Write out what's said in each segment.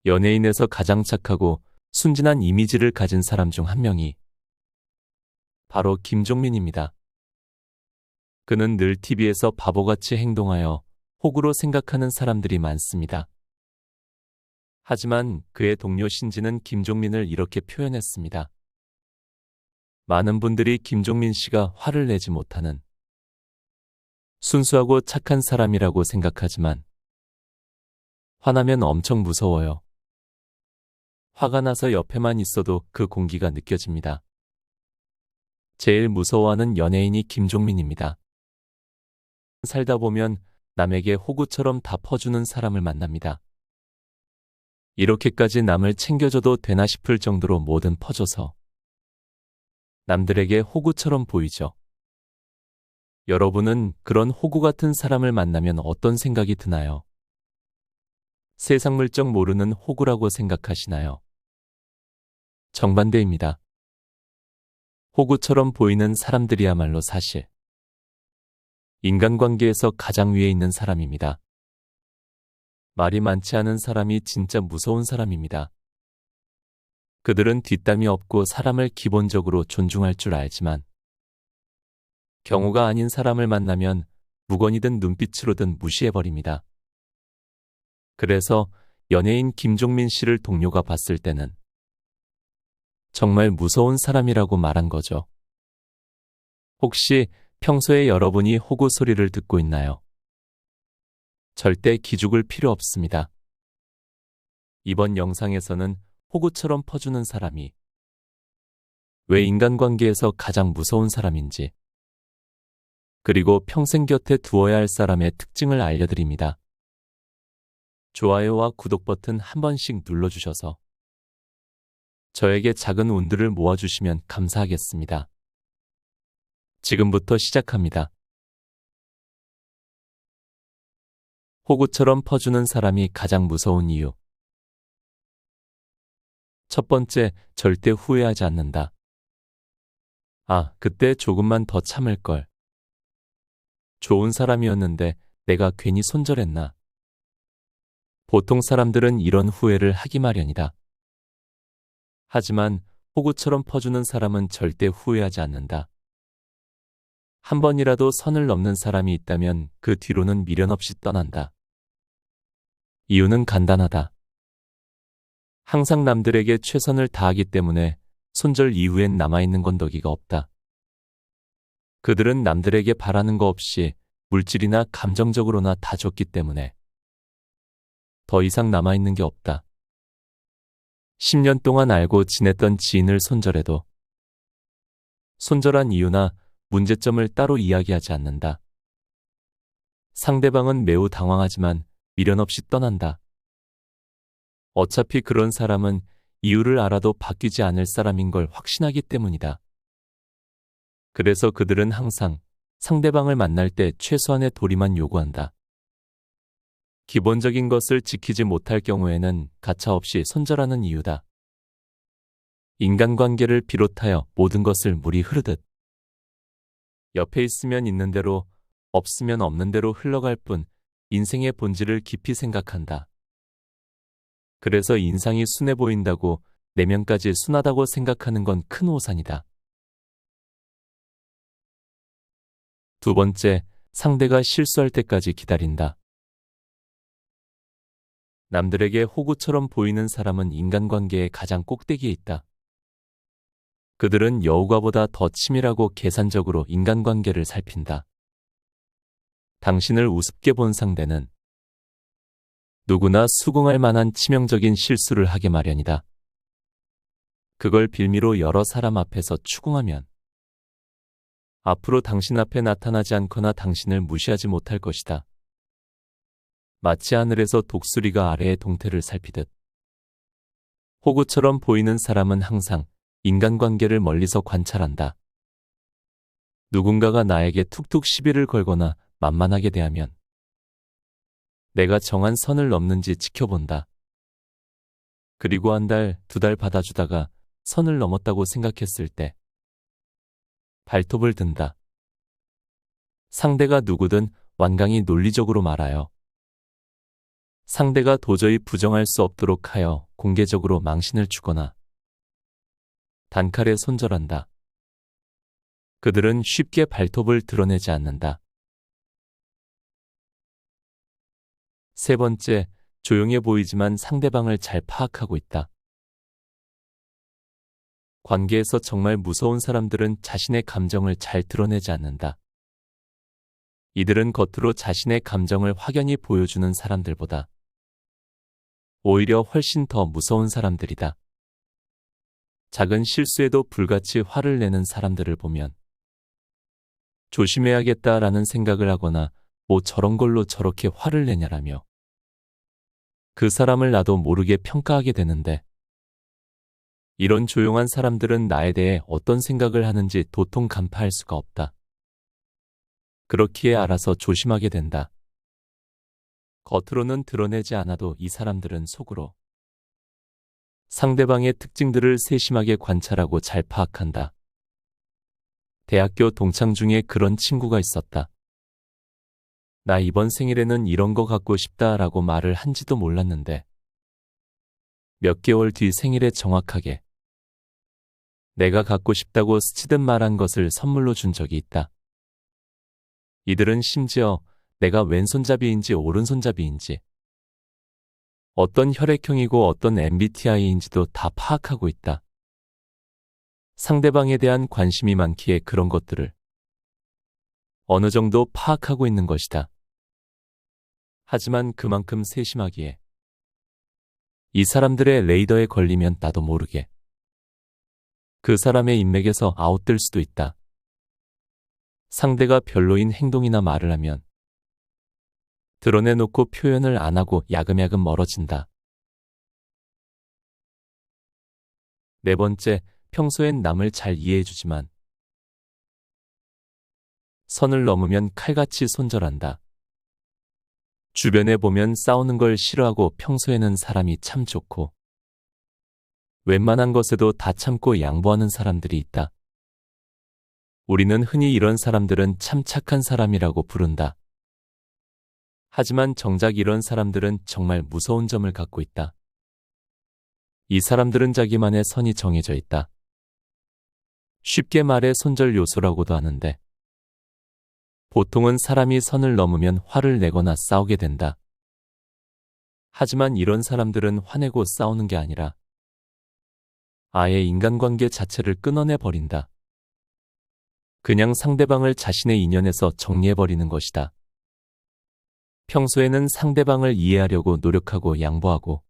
연예인에서 가장 착하고 순진한 이미지를 가진 사람 중 한 명이 바로 김종민입니다. 그는 늘 TV에서 바보같이 행동하여 호구로 생각하는 사람들이 많습니다. 하지만 그의 동료 신지는 김종민을 이렇게 표현했습니다. 많은 분들이 김종민 씨가 화를 내지 못하는 순수하고 착한 사람이라고 생각하지만 화나면 엄청 무서워요. 화가 나서 옆에만 있어도 그 공기가 느껴집니다. 제일 무서워하는 연예인이 김종민입니다. 살다 보면 남에게 호구처럼 다 퍼주는 사람을 만납니다. 이렇게까지 남을 챙겨줘도 되나 싶을 정도로 뭐든 퍼줘서 남들에게 호구처럼 보이죠. 여러분은 그런 호구 같은 사람을 만나면 어떤 생각이 드나요? 세상 물정 모르는 호구라고 생각하시나요? 정반대입니다. 호구처럼 보이는 사람들이야말로 사실 인간관계에서 가장 위에 있는 사람입니다. 말이 많지 않은 사람이 진짜 무서운 사람입니다. 그들은 뒷담이 없고 사람을 기본적으로 존중할 줄 알지만 경우가 아닌 사람을 만나면 무건이든 눈빛으로든 무시해버립니다. 그래서 연예인 김종민 씨를 동료가 봤을 때는 정말 무서운 사람이라고 말한 거죠. 혹시 평소에 여러분이 호구 소리를 듣고 있나요? 절대 기죽을 필요 없습니다. 이번 영상에서는 호구처럼 퍼주는 사람이 왜 인간관계에서 가장 무서운 사람인지, 그리고 평생 곁에 두어야 할 사람의 특징을 알려드립니다. 좋아요와 구독 버튼 한 번씩 눌러주셔서 저에게 작은 운들을 모아주시면 감사하겠습니다. 지금부터 시작합니다. 호구처럼 퍼주는 사람이 가장 무서운 이유. 첫 번째, 절대 후회하지 않는다. 아, 그때 조금만 더 참을걸. 좋은 사람이었는데 내가 괜히 손절했나. 보통 사람들은 이런 후회를 하기 마련이다. 하지만 호구처럼 퍼주는 사람은 절대 후회하지 않는다. 한 번이라도 선을 넘는 사람이 있다면 그 뒤로는 미련 없이 떠난다. 이유는 간단하다. 항상 남들에게 최선을 다하기 때문에 손절 이후엔 남아있는 건더기가 없다. 그들은 남들에게 바라는 거 없이 물질이나 감정적으로나 다 줬기 때문에 더 이상 남아있는 게 없다. 10년 동안 알고 지냈던 지인을 손절해도 손절한 이유나 문제점을 따로 이야기하지 않는다. 상대방은 매우 당황하지만 미련 없이 떠난다. 어차피 그런 사람은 이유를 알아도 바뀌지 않을 사람인 걸 확신하기 때문이다. 그래서 그들은 항상 상대방을 만날 때 최소한의 도리만 요구한다. 기본적인 것을 지키지 못할 경우에는 가차없이 손절하는 이유다. 인간관계를 비롯하여 모든 것을 물이 흐르듯 옆에 있으면 있는 대로, 없으면 없는 대로 흘러갈 뿐 인생의 본질을 깊이 생각한다. 그래서 인상이 순해 보인다고 내면까지 순하다고 생각하는 건 큰 오산이다. 두 번째, 상대가 실수할 때까지 기다린다. 남들에게 호구처럼 보이는 사람은 인간관계의 가장 꼭대기에 있다. 그들은 여우가보다 더 치밀하고 계산적으로 인간관계를 살핀다. 당신을 우습게 본 상대는 누구나 수긍할 만한 치명적인 실수를 하게 마련이다. 그걸 빌미로 여러 사람 앞에서 추궁하면 앞으로 당신 앞에 나타나지 않거나 당신을 무시하지 못할 것이다. 마치 하늘에서 독수리가 아래의 동태를 살피듯 호구처럼 보이는 사람은 항상 인간관계를 멀리서 관찰한다. 누군가가 나에게 툭툭 시비를 걸거나 만만하게 대하면 내가 정한 선을 넘는지 지켜본다. 그리고 한 달, 두 달 받아주다가 선을 넘었다고 생각했을 때 발톱을 든다. 상대가 누구든 완강히 논리적으로 말하여 상대가 도저히 부정할 수 없도록 하여 공개적으로 망신을 주거나 단칼에 손절한다. 그들은 쉽게 발톱을 드러내지 않는다. 세 번째, 조용해 보이지만 상대방을 잘 파악하고 있다. 관계에서 정말 무서운 사람들은 자신의 감정을 잘 드러내지 않는다. 이들은 겉으로 자신의 감정을 확연히 보여주는 사람들보다 오히려 훨씬 더 무서운 사람들이다. 작은 실수에도 불같이 화를 내는 사람들을 보면 조심해야겠다라는 생각을 하거나 뭐 저런 걸로 저렇게 화를 내냐라며 그 사람을 나도 모르게 평가하게 되는데, 이런 조용한 사람들은 나에 대해 어떤 생각을 하는지 도통 간파할 수가 없다. 그렇기에 알아서 조심하게 된다. 겉으로는 드러내지 않아도 이 사람들은 속으로 상대방의 특징들을 세심하게 관찰하고 잘 파악한다. 대학교 동창 중에 그런 친구가 있었다. 나 이번 생일에는 이런 거 갖고 싶다라고 말을 한지도 몰랐는데 몇 개월 뒤 생일에 정확하게 내가 갖고 싶다고 스치듯 말한 것을 선물로 준 적이 있다. 이들은 심지어 내가 왼손잡이인지 오른손잡이인지 어떤 혈액형이고 어떤 MBTI인지도 다 파악하고 있다. 상대방에 대한 관심이 많기에 그런 것들을 어느 정도 파악하고 있는 것이다. 하지만 그만큼 세심하기에 이 사람들의 레이더에 걸리면 나도 모르게 그 사람의 인맥에서 아웃될 수도 있다. 상대가 별로인 행동이나 말을 하면 드러내놓고 표현을 안 하고 야금야금 멀어진다. 네 번째, 평소엔 남을 잘 이해해주지만 선을 넘으면 칼같이 손절한다. 주변에 보면 싸우는 걸 싫어하고 평소에는 사람이 참 좋고 웬만한 것에도 다 참고 양보하는 사람들이 있다. 우리는 흔히 이런 사람들은 참 착한 사람이라고 부른다. 하지만 정작 이런 사람들은 정말 무서운 점을 갖고 있다. 이 사람들은 자기만의 선이 정해져 있다. 쉽게 말해 손절 요소라고도 하는데 보통은 사람이 선을 넘으면 화를 내거나 싸우게 된다. 하지만 이런 사람들은 화내고 싸우는 게 아니라 아예 인간관계 자체를 끊어내 버린다. 그냥 상대방을 자신의 인연에서 정리해버리는 것이다. 평소에는 상대방을 이해하려고 노력하고 양보하고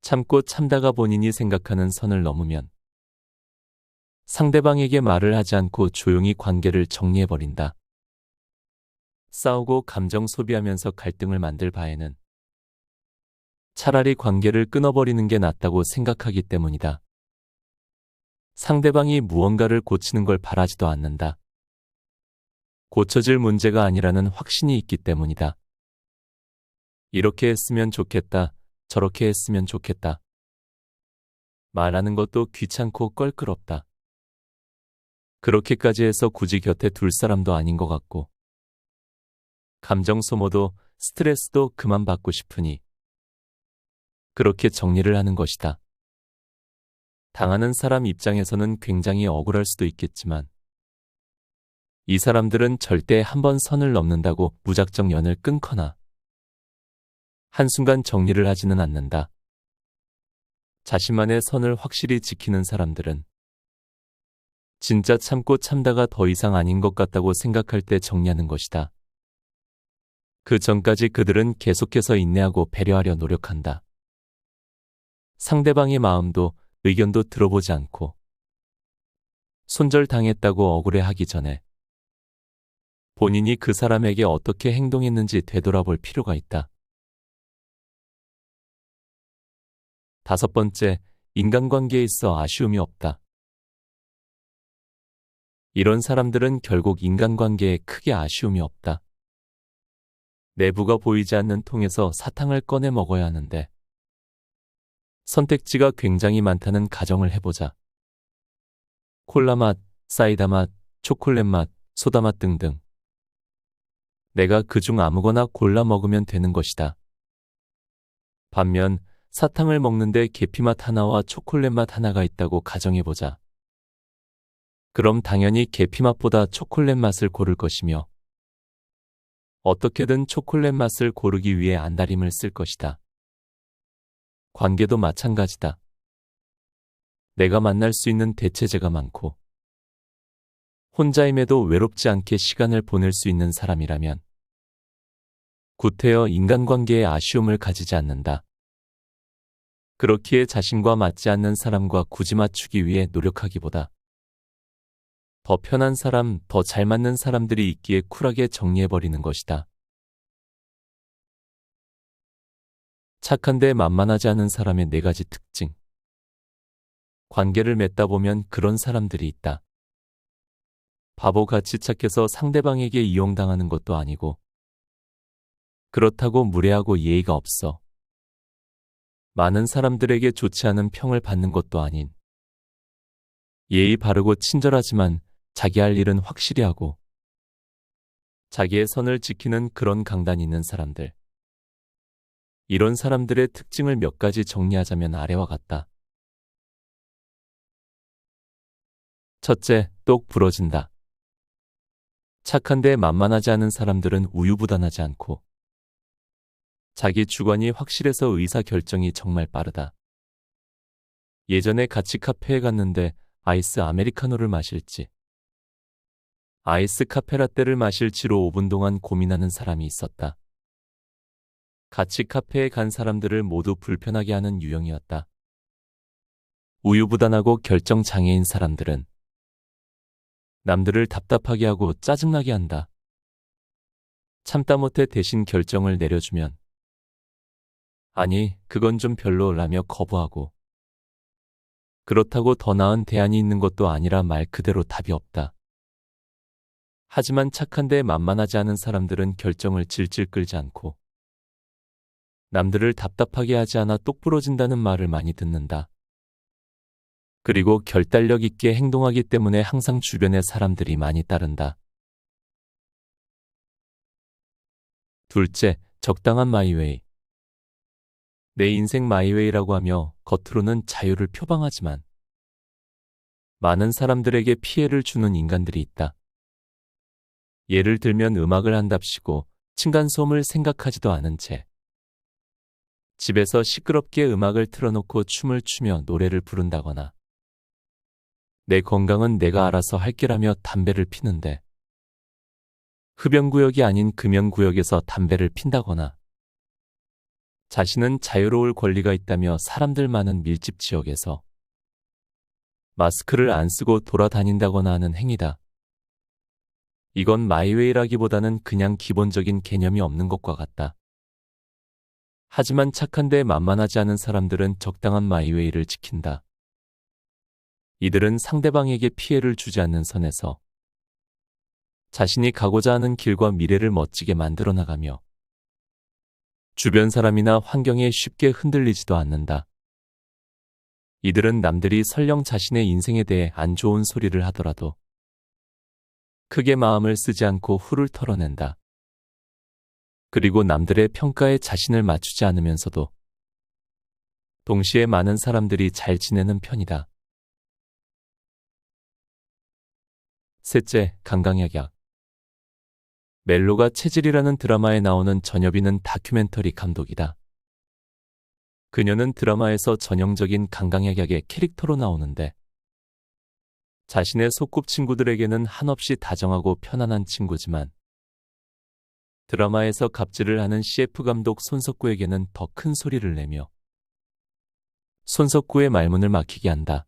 참고 참다가 본인이 생각하는 선을 넘으면 상대방에게 말을 하지 않고 조용히 관계를 정리해버린다. 싸우고 감정 소비하면서 갈등을 만들 바에는 차라리 관계를 끊어버리는 게 낫다고 생각하기 때문이다. 상대방이 무언가를 고치는 걸 바라지도 않는다. 고쳐질 문제가 아니라는 확신이 있기 때문이다. 이렇게 했으면 좋겠다, 저렇게 했으면 좋겠다. 말하는 것도 귀찮고 껄끄럽다. 그렇게까지 해서 굳이 곁에 둘 사람도 아닌 것 같고 감정 소모도 스트레스도 그만 받고 싶으니 그렇게 정리를 하는 것이다. 당하는 사람 입장에서는 굉장히 억울할 수도 있겠지만 이 사람들은 절대 한번 선을 넘는다고 무작정 연을 끊거나 한순간 정리를 하지는 않는다. 자신만의 선을 확실히 지키는 사람들은 진짜 참고 참다가 더 이상 아닌 것 같다고 생각할 때 정리하는 것이다. 그 전까지 그들은 계속해서 인내하고 배려하려 노력한다. 상대방의 마음도 의견도 들어보지 않고 손절당했다고 억울해하기 전에 본인이 그 사람에게 어떻게 행동했는지 되돌아볼 필요가 있다. 다섯 번째, 인간관계에 있어 아쉬움이 없다. 이런 사람들은 결국 인간관계에 크게 아쉬움이 없다. 내부가 보이지 않는 통에서 사탕을 꺼내 먹어야 하는데 선택지가 굉장히 많다는 가정을 해보자. 콜라 맛, 사이다 맛, 초콜릿 맛, 소다 맛 등등. 내가 그중 아무거나 골라 먹으면 되는 것이다. 반면 사탕을 먹는데 계피맛 하나와 초콜릿 맛 하나가 있다고 가정해보자. 그럼 당연히 계피맛보다 초콜릿 맛을 고를 것이며 어떻게든 초콜릿 맛을 고르기 위해 안달임을 쓸 것이다. 관계도 마찬가지다. 내가 만날 수 있는 대체제가 많고 혼자임에도 외롭지 않게 시간을 보낼 수 있는 사람이라면 구태여 인간관계에 아쉬움을 가지지 않는다. 그렇기에 자신과 맞지 않는 사람과 굳이 맞추기 위해 노력하기보다 더 편한 사람, 더 잘 맞는 사람들이 있기에 쿨하게 정리해버리는 것이다. 착한데 만만하지 않은 사람의 4가지 특징. 관계를 맺다 보면 그런 사람들이 있다. 바보같이 착해서 상대방에게 이용당하는 것도 아니고 그렇다고 무례하고 예의가 없어 많은 사람들에게 좋지 않은 평을 받는 것도 아닌 예의 바르고 친절하지만 자기 할 일은 확실히 하고 자기의 선을 지키는 그런 강단 있는 사람들. 이런 사람들의 특징을 몇 가지 정리하자면 아래와 같다. 첫째, 똑 부러진다. 착한데 만만하지 않은 사람들은 우유부단하지 않고 자기 주관이 확실해서 의사결정이 정말 빠르다. 예전에 같이 카페에 갔는데 아이스 아메리카노를 마실지 아이스 카페라떼를 마실지로 5분 동안 고민하는 사람이 있었다. 같이 카페에 간 사람들을 모두 불편하게 하는 유형이었다. 우유부단하고 결정장애인 사람들은 남들을 답답하게 하고 짜증나게 한다. 참다 못해 대신 결정을 내려주면 아니, 그건 좀 별로라며 거부하고 그렇다고 더 나은 대안이 있는 것도 아니라 말 그대로 답이 없다. 하지만 착한데 만만하지 않은 사람들은 결정을 질질 끌지 않고 남들을 답답하게 하지 않아 똑 부러진다는 말을 많이 듣는다. 그리고 결단력 있게 행동하기 때문에 항상 주변에 사람들이 많이 따른다. 둘째, 적당한 마이웨이. 내 인생 마이웨이라고 하며 겉으로는 자유를 표방하지만 많은 사람들에게 피해를 주는 인간들이 있다. 예를 들면 음악을 한답시고 층간소음을 생각하지도 않은 채 집에서 시끄럽게 음악을 틀어놓고 춤을 추며 노래를 부른다거나 내 건강은 내가 알아서 할게라며 담배를 피는데 흡연구역이 아닌 금연구역에서 담배를 핀다거나 자신은 자유로울 권리가 있다며 사람들 많은 밀집 지역에서 마스크를 안 쓰고 돌아다닌다거나 하는 행위다. 이건 마이웨이라기보다는 그냥 기본적인 개념이 없는 것과 같다. 하지만 착한데 만만하지 않은 사람들은 적당한 마이웨이를 지킨다. 이들은 상대방에게 피해를 주지 않는 선에서 자신이 가고자 하는 길과 미래를 멋지게 만들어 나가며 주변 사람이나 환경에 쉽게 흔들리지도 않는다. 이들은 남들이 설령 자신의 인생에 대해 안 좋은 소리를 하더라도 크게 마음을 쓰지 않고 후를 털어낸다. 그리고 남들의 평가에 자신을 맞추지 않으면서도 동시에 많은 사람들이 잘 지내는 편이다. 셋째, 강강약약. 멜로가 체질이라는 드라마에 나오는 전여비는 다큐멘터리 감독이다. 그녀는 드라마에서 전형적인 강강약약의 캐릭터로 나오는데 자신의 소꿉친구들에게는 한없이 다정하고 편안한 친구지만 드라마에서 갑질을 하는 CF 감독 손석구에게는 더 큰 소리를 내며 손석구의 말문을 막히게 한다.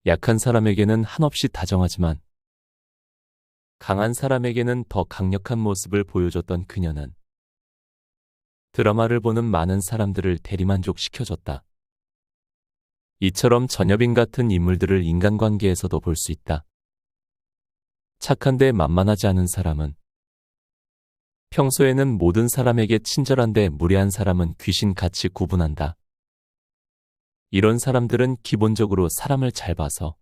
약한 사람에게는 한없이 다정하지만 강한 사람에게는 더 강력한 모습을 보여줬던 그녀는 드라마를 보는 많은 사람들을 대리만족시켜줬다. 이처럼 전여빈 같은 인물들을 인간관계에서도 볼 수 있다. 착한데 만만하지 않은 사람은 평소에는 모든 사람에게 친절한데 무례한 사람은 귀신같이 구분한다. 이런 사람들은 기본적으로 사람을 잘 봐서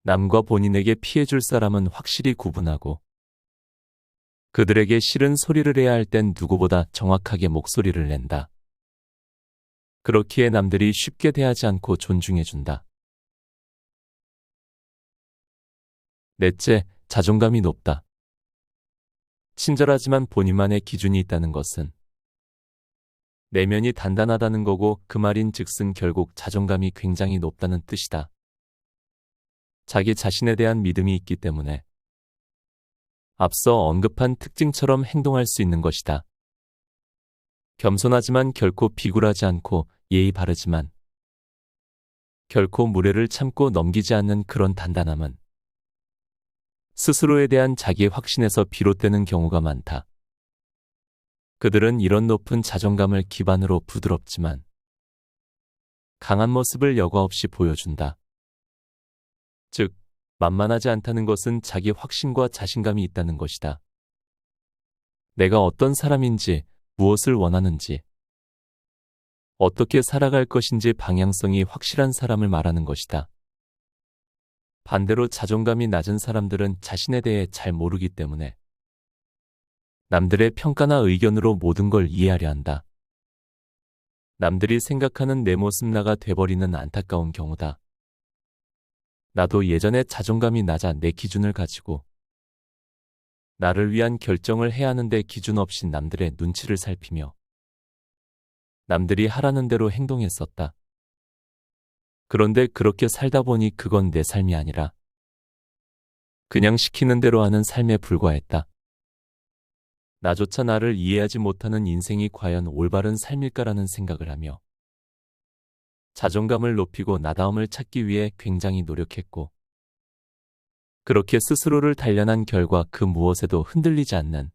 남과 본인에게 피해 줄 사람은 확실히 구분하고 그들에게 싫은 소리를 해야 할 땐 누구보다 정확하게 목소리를 낸다. 그렇기에 남들이 쉽게 대하지 않고 존중해준다. 넷째, 자존감이 높다. 친절하지만 본인만의 기준이 있다는 것은 내면이 단단하다는 거고 그 말인즉슨 결국 자존감이 굉장히 높다는 뜻이다. 자기 자신에 대한 믿음이 있기 때문에 앞서 언급한 특징처럼 행동할 수 있는 것이다. 겸손하지만 결코 비굴하지 않고 예의 바르지만 결코 무례를 참고 넘기지 않는 그런 단단함은 스스로에 대한 자기 확신에서 비롯되는 경우가 많다. 그들은 이런 높은 자존감을 기반으로 부드럽지만 강한 모습을 여과 없이 보여준다. 즉, 만만하지 않다는 것은 자기 확신과 자신감이 있다는 것이다. 내가 어떤 사람인지, 무엇을 원하는지, 어떻게 살아갈 것인지 방향성이 확실한 사람을 말하는 것이다. 반대로 자존감이 낮은 사람들은 자신에 대해 잘 모르기 때문에 남들의 평가나 의견으로 모든 걸 이해하려 한다. 남들이 생각하는 내 모습 나가 돼버리는 안타까운 경우다. 나도 예전에 자존감이 낮아 내 기준을 가지고 나를 위한 결정을 해야 하는데 기준 없이 남들의 눈치를 살피며 남들이 하라는 대로 행동했었다. 그런데 그렇게 살다 보니 그건 내 삶이 아니라 그냥 시키는 대로 하는 삶에 불과했다. 나조차 나를 이해하지 못하는 인생이 과연 올바른 삶일까라는 생각을 하며 자존감을 높이고 나다움을 찾기 위해 굉장히 노력했고 그렇게 스스로를 단련한 결과 그 무엇에도 흔들리지 않는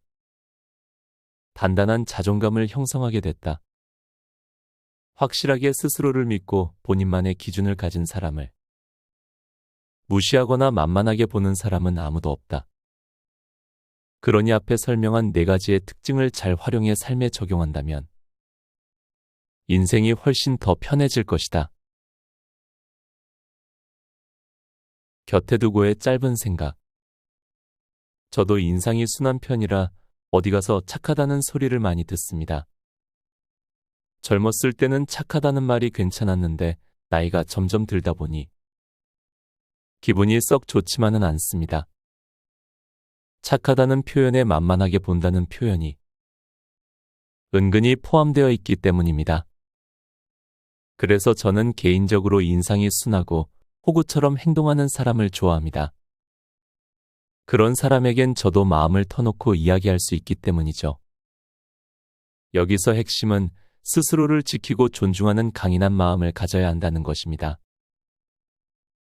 단단한 자존감을 형성하게 됐다. 확실하게 스스로를 믿고 본인만의 기준을 가진 사람을 무시하거나 만만하게 보는 사람은 아무도 없다. 그러니 앞에 설명한 4가지의 특징을 잘 활용해 삶에 적용한다면 인생이 훨씬 더 편해질 것이다. 곁에 두고의 짧은 생각. 저도 인상이 순한 편이라 어디 가서 착하다는 소리를 많이 듣습니다. 젊었을 때는 착하다는 말이 괜찮았는데 나이가 점점 들다 보니 기분이 썩 좋지만은 않습니다. 착하다는 표현에 만만하게 본다는 표현이 은근히 포함되어 있기 때문입니다. 그래서 저는 개인적으로 인상이 순하고 호구처럼 행동하는 사람을 좋아합니다. 그런 사람에겐 저도 마음을 터놓고 이야기할 수 있기 때문이죠. 여기서 핵심은 스스로를 지키고 존중하는 강인한 마음을 가져야 한다는 것입니다.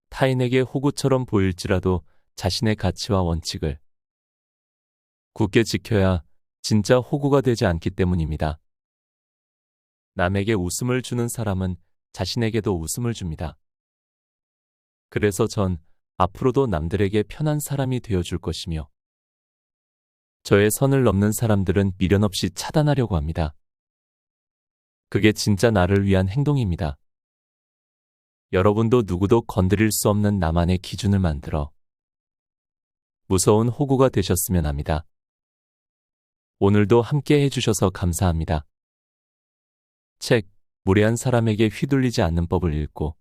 타인에게 호구처럼 보일지라도 자신의 가치와 원칙을 굳게 지켜야 진짜 호구가 되지 않기 때문입니다. 남에게 웃음을 주는 사람은 자신에게도 웃음을 줍니다. 그래서 전 앞으로도 남들에게 편한 사람이 되어줄 것이며 저의 선을 넘는 사람들은 미련 없이 차단하려고 합니다. 그게 진짜 나를 위한 행동입니다. 여러분도 누구도 건드릴 수 없는 나만의 기준을 만들어 무서운 호구가 되셨으면 합니다. 오늘도 함께 해주셔서 감사합니다. 책, 무례한 사람에게 휘둘리지 않는 법을 읽고